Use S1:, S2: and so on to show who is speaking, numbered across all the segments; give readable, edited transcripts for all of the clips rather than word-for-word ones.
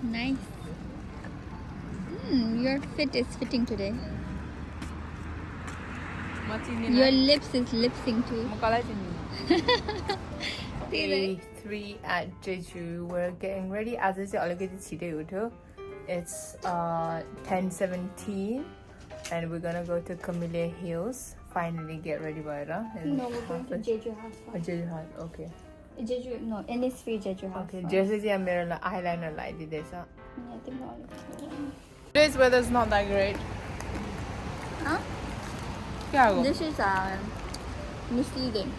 S1: Nice. Your fit is fitting today. Your lips is lip sync too.
S2: Day 3 at Jeju. We're getting ready. As I said, it's 10:17 and we're gonna go to Camellia Hills. Finally get ready by
S1: No, we're going to Jeju House.
S2: Jeju House, okay.
S1: No, Innisfree Jeju House.
S2: Okay, Jeju ji mero eyeliner light didesa.
S1: Yeah,
S2: Today's weather's not that great.
S1: Huh?
S2: Yeah.
S1: This is misleading.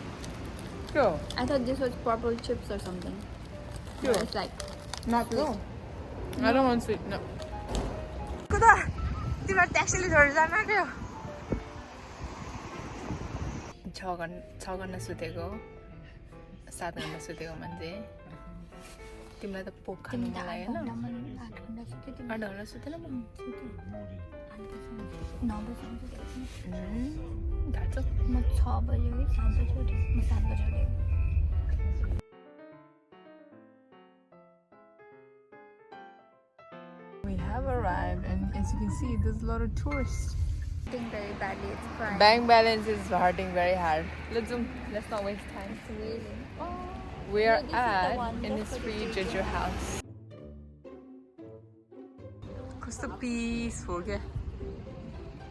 S2: Sure.
S1: I thought this was purple chips or something.
S2: Sure.
S1: It's like
S2: Not no. I don't want sweet. No. Kuda? Tiro taxi le chhod jana kyo? 6 घण्टा सुतेको 7 घण्टा सुतेको मान्छे तिमीलाई त पोक खानु मन लागेन 8 घण्टा सुतेन म
S1: म 6 बजे कि 7 बजे उठे म 7 बजे उठे
S2: We have arrived and as you can see there's a lot of tourists.
S1: Very badly, it's crying.
S2: Bank balance is hurting very hard. Let's zoom. Let's not waste time.
S1: It's really.
S2: We are at Innisfree Jeju House. It's so peaceful.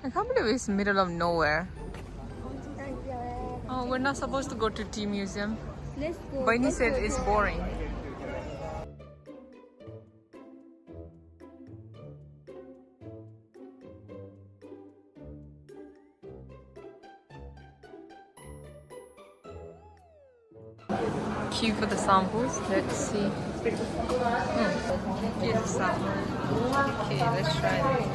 S2: I can't believe it's middle of nowhere. Oh, we're not supposed to go to tea museum.
S1: Let's go.
S2: Baini said it's boring. Queue for the samples. Let's see. Here's the sample. Okay, let's try it.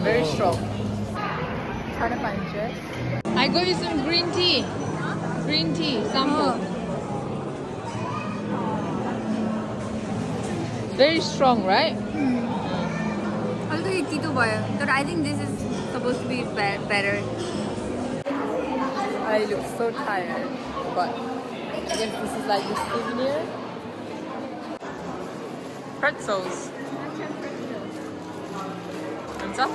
S2: Very strong. Try to find Jess. I got you some green tea. Green tea sample. Very strong, right?
S1: Although it's too boy, but I think this is supposed to be better.
S2: I look so tired, but I guess this is like the souvenir. Pretzels. What's up?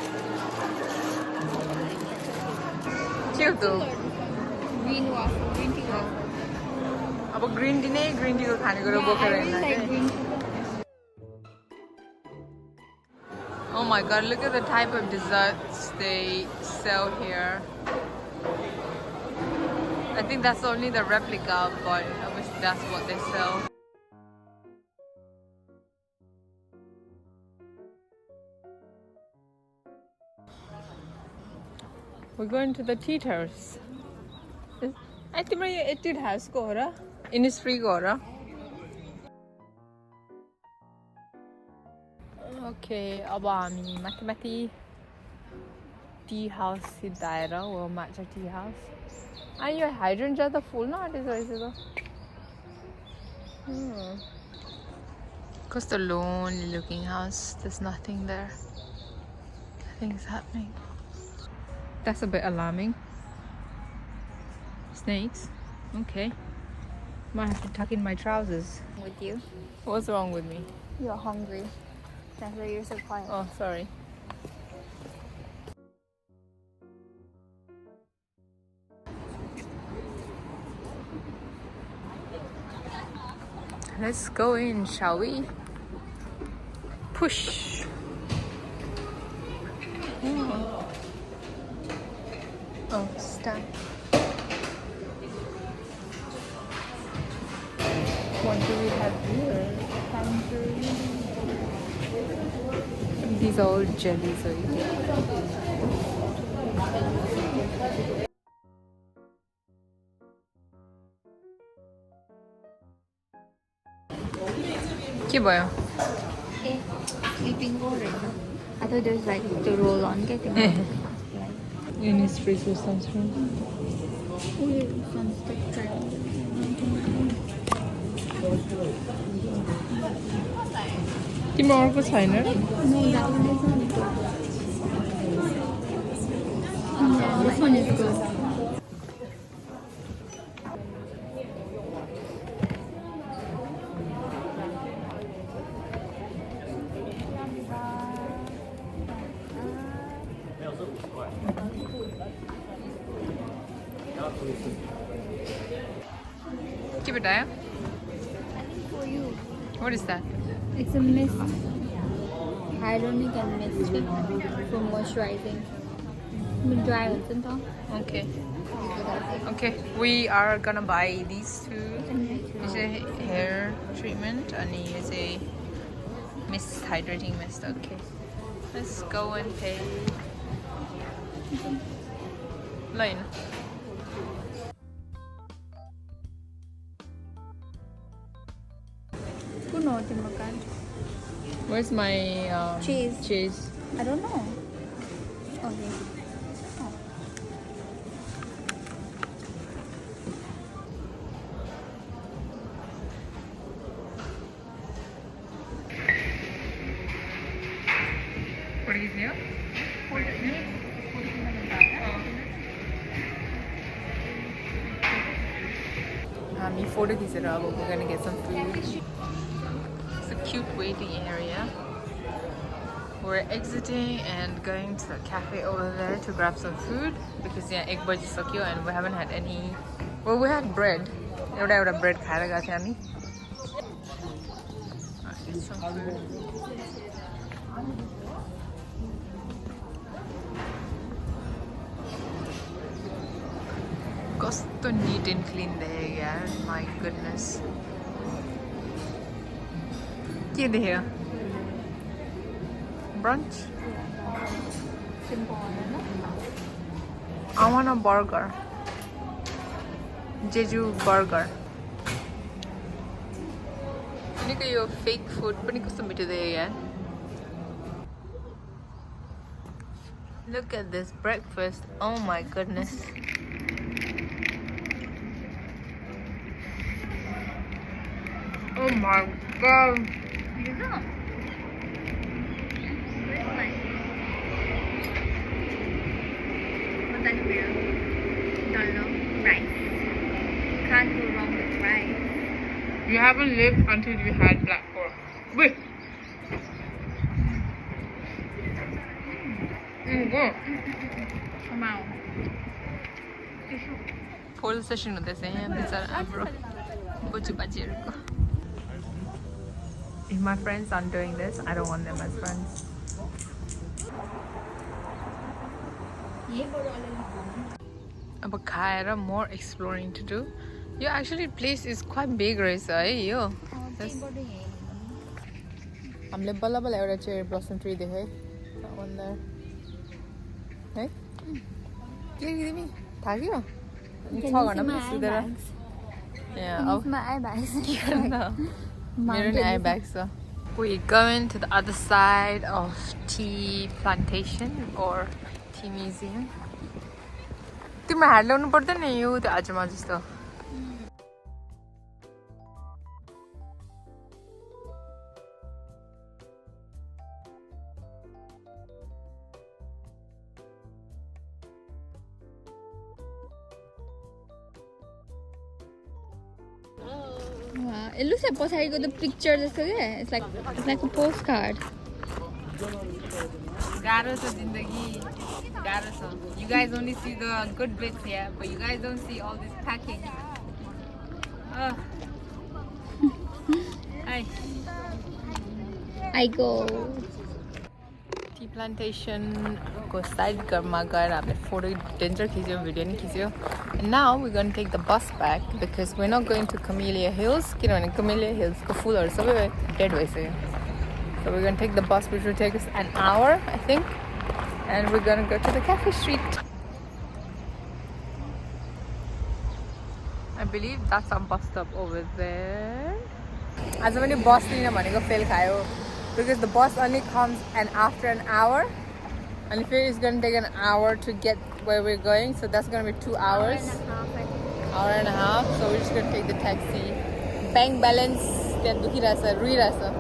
S2: Cute though.
S1: Green waffle, green tea waffle.
S2: अब green tea नै green tea को खाने कुरा बोकेर
S1: I really like green tea.
S2: Oh my god, look at the type of desserts they sell here. I think that's only the replica, but obviously that's what they sell. We're going to the tea terrace. I think it did have score. Innisfree gora. Okay, अब हामी माथि माथि tea house सिधाएर हो matcha tea house. And your hydrants are the full not is also. Because the lonely looking house, there's nothing there. Nothing's happening. That's a bit alarming. Snakes? Okay. Might have to tuck in my trousers.
S1: With you.
S2: What's wrong with me?
S1: You're hungry. That's why you're so quiet.
S2: Oh, sorry. Let's go in, shall we? Push. Oh, stop. What do we have here? These are all jellies over here. के भयो?
S1: Sleeping bowl right now. I thought there's like to roll on.
S2: Innisfree for sunscreen. तिम्रो अर्को छैन?
S1: This one is good.
S2: Keep it down.
S1: For you.
S2: What is that?
S1: It's a mist. Hyaluronic and mist for moisturizing. Dry हुन्छ नि त.
S2: Okay. Okay, we are gonna buy these two. It's a hair treatment and it's a mist, hydrating mist. Okay, let's go and pay. Line.
S1: Who knows तिम्रो card?
S2: Where's my
S1: Cheese.
S2: cheese?
S1: I don't know. Okay.
S2: What is here? We photo it up. We're gonna get some food. It's a cute waiting area. We're exiting and going to the cafe over there to grab some food because yeah, egg bhaji sakyo and we haven't had any. Well, we had bread. एउटा bread खाएर गएको थियो हामी. Get some food. Kosto neat and clean there, yeah. My goodness. के देख्यो? Brunch?
S1: Simple one,
S2: I want a burger. Jeju burger. Look at your fake food. पनि कस्तो मिठो देख्यो यार. Look at this breakfast. Oh my goodness. Oh my god.
S1: You know? Where's my? What's that here? Dollo rice. Can't go wrong with rice.
S2: You haven't lived until you had black pork. Wait. Go.
S1: Come out.
S2: Photo session हुँदैछ यहाँ बिचारा हाम्रो बोजूबाजेहरूको. If my friends aren't doing this, I don't want them as friends. अब खाएर more exploring to do. Yo, actually place is quite big रहेछ है यो. हामीले बल्ल बल्ल एउटा cherry blossom tree देख्यो है. That one there. है? के तिमी थाक्यो? 6 घण्टा पनि सुतेर. Yeah,
S1: It's my eye bags.
S2: मेरो नि eye bags छ. We're going to the other side of tea plantation or tea museum. तिम्रो हात ल्याउनु पर्दैन यो त्यो आजमा जस्तो.
S1: Wow, it looks like पछाडिको the picture जस्तो के. It's like a postcard.
S2: गाह्रो छ जिन्दगी. गाह्रो छ. You guys only see the good bits here, but you guys don't see all this packing. Hi.
S1: I go.
S2: Tea plantation को side मा गएर हामीले photo danger खिच्यो, video नि खिच्यो. And now we're going to take the bus back because we're not going to Camellia Hills. किनभने Camellia Hills को फुलहरु सबै dead भइसक्यो. So we're going to take the bus which will take us an hour, I think. And we're going to go to the cafe street. I believe that's our bus stop over there. आज पनि bus लिन भनेको fail खायो because the bus only comes after an hour. And if it's going to take an hour to get where we're going, so that's going to be 2 hours. Hour and a half. So we're just going to take the taxi. Bank balance त्यहाँ दुखिरहेछ, रुइरहेछ.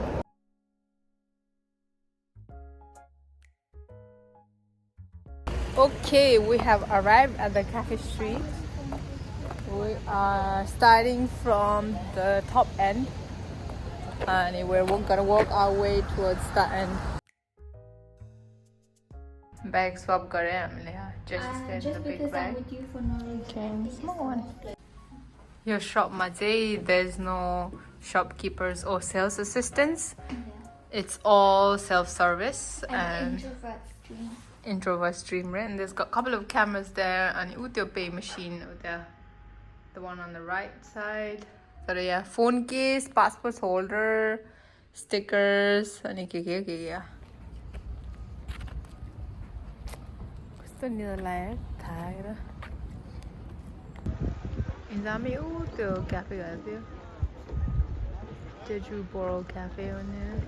S2: Okay, we have arrived at the cafe street. We are starting from the top end and we're gonna walk our way towards the end. Bag swap गरे हामीले Just stand
S1: just
S2: the big
S1: because I'm
S2: bag.
S1: with you for no reason.
S2: Okay, small one. Your shop, Majay, there's no shopkeepers or sales assistants.
S1: Yeah.
S2: It's all self-service
S1: And
S2: and
S1: introvert stream.
S2: introvert stream, right? And there's got a couple of cameras there and your pay machine over there. The one on the right side. So yeah, phone case, passport holder, stickers, and yeah. कस्तो निलो लाग्यो थाहा छैन इन्जामै त्यो cafe गएको थियो जेजु बोरो cafe भनेर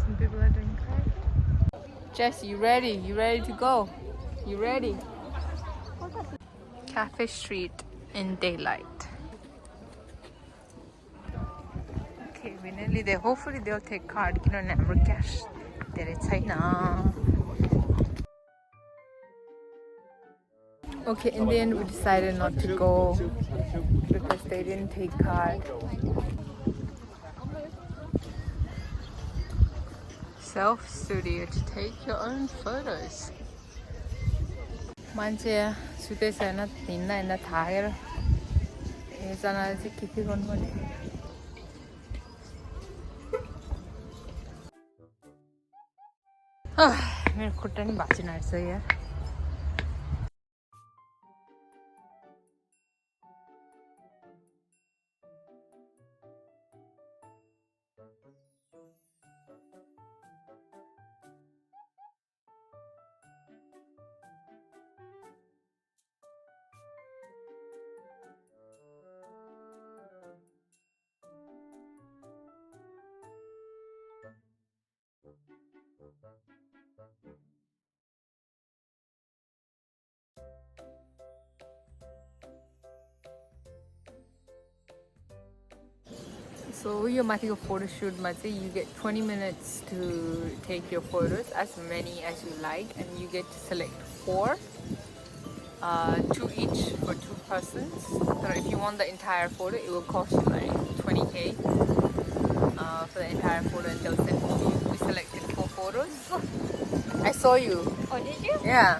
S2: Some people are doing kayaking. Jess, you ready? You ready to go? You ready? Cafe Street in daylight. Okay, we're nearly there. Hopefully they'll take card. You know, never cash. There it's now. Okay, in the end we decided not to go because they didn't take card. Self studio to take your own photos. मान्छे सुतेछ हैन हिँड्न हिँड्दा थाकेर एकजनाले चाहिँ के गर्नुपर्ने मेरो खुट्टा नि भाँचिन आँट्छ यार So your mathiko photo shoot you get 20 minutes to take your photos, as many as you like, and you get to select 4, 2 each for 2 persons. So if you want the entire photo, it will cost you like 20k for the entire photo, and they'll send you. We selected 4 photos. I saw you.
S1: Oh, did you?
S2: Yeah.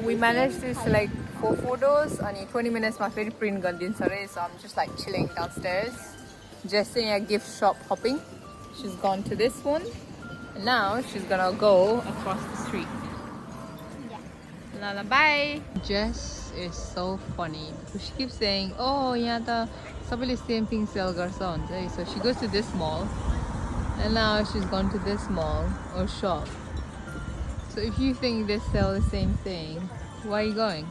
S2: We managed to select 4 photos and 20 minutes my very print gandin sare, so I'm just like chilling downstairs. Just saying a gift shop hopping. She's gone to this one and now she's gonna go across the street. Yeah. Lala, bye. Jess is so funny because she keeps saying, oh yeah, the somebody same thing sell garson. So she goes to this mall and now she's gone to this mall or shop. So if you think they sell the same thing, why are you going?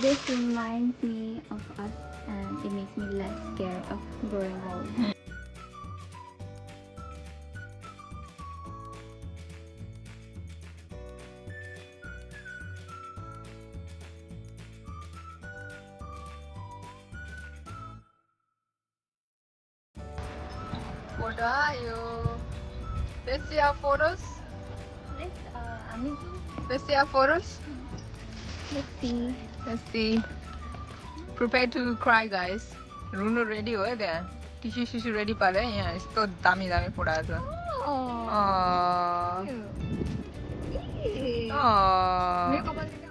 S1: This reminds me of us and it makes me less scared of growing old.
S2: What are you? Let's see our photos. Let's see our photos.
S1: Let's see.
S2: Let's see. Prepare to cry, guys. Runo ready over there. Tissue ready pare. Yeah, it's so dummy photo.
S1: Oh.
S2: Aww.
S1: Cute.
S2: Aww.